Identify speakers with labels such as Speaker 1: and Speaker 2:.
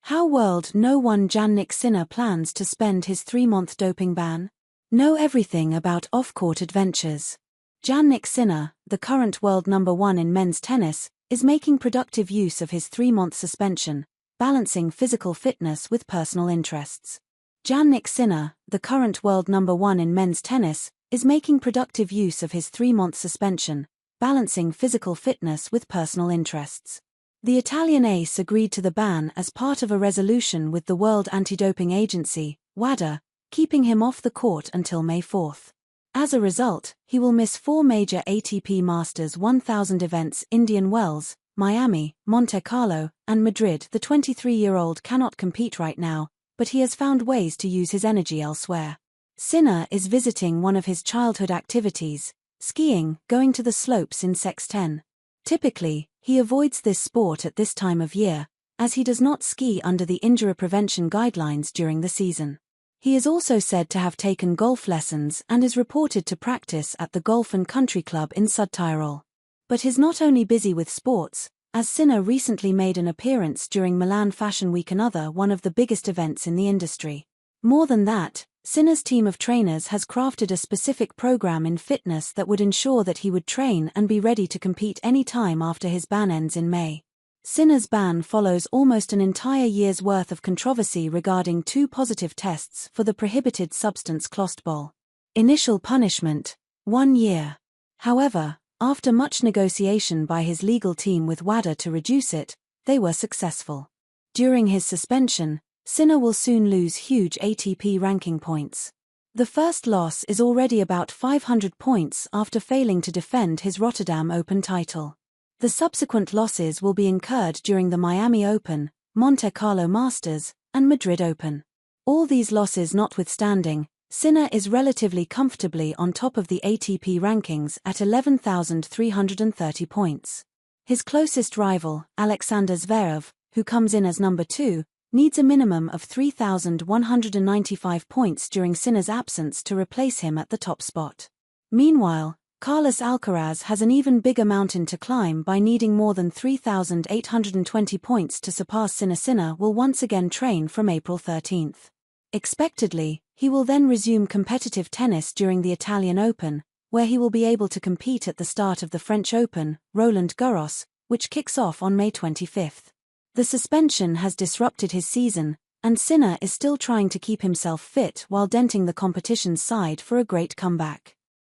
Speaker 1: How world no one Jannik Sinner plans to spend his 3-month doping ban? Know everything about off-court adventures. Jannik Sinner, the current world number 1 in men's tennis, is making productive use of his 3-month suspension, balancing physical fitness with personal interests. Jannik Sinner, the current world number 1 in men's tennis, is making productive use of his 3-month suspension, balancing physical fitness with personal interests. The Italian ace agreed to the ban as part of a resolution with the World Anti-Doping Agency, WADA, keeping him off the court until May 4. As a result, he will miss 4 major ATP Masters 1000 events: Indian Wells, Miami, Monte Carlo, and Madrid. The 23-year-old cannot compete right now, but he has found ways to use his energy elsewhere. Sinner is visiting one of his childhood activities, skiing, going to the slopes in Sexten. Typically, he avoids this sport at this time of year, as he does not ski under the injury prevention guidelines during the season. He is also said to have taken golf lessons and is reported to practice at the Golf and Country Club in Südtirol. But he's not only busy with sports, as Sinner recently made an appearance during Milan Fashion Week, another one of the biggest events in the industry. More than that, Sinner's team of trainers has crafted a specific program in fitness that would ensure that he would train and be ready to compete any time after his ban ends in May. Sinner's ban follows almost an entire year's worth of controversy regarding 2 positive tests for the prohibited substance clostebol. Initial punishment: 1 year. However, after much negotiation by his legal team with WADA to reduce it, they were successful. During his suspension, Sinner will soon lose huge ATP ranking points. The first loss is already about 500 points after failing to defend his Rotterdam Open title. The subsequent losses will be incurred during the Miami Open, Monte Carlo Masters, and Madrid Open. All these losses notwithstanding, Sinner is relatively comfortably on top of the ATP rankings at 11,330 points. His closest rival, Alexander Zverev, who comes in as number 2, needs a minimum of 3,195 points during Sinner's absence to replace him at the top spot. Meanwhile, Carlos Alcaraz has an even bigger mountain to climb by needing more than 3,820 points to surpass Sinner. Sinner will once again train from April 13. Expectedly, he will then resume competitive tennis during the Italian Open, where he will be able to compete at the start of the French Open, Roland Garros, which kicks off on May 25. The suspension has disrupted his season, and Sinner is still trying to keep himself fit while denting the competition's side for a great comeback.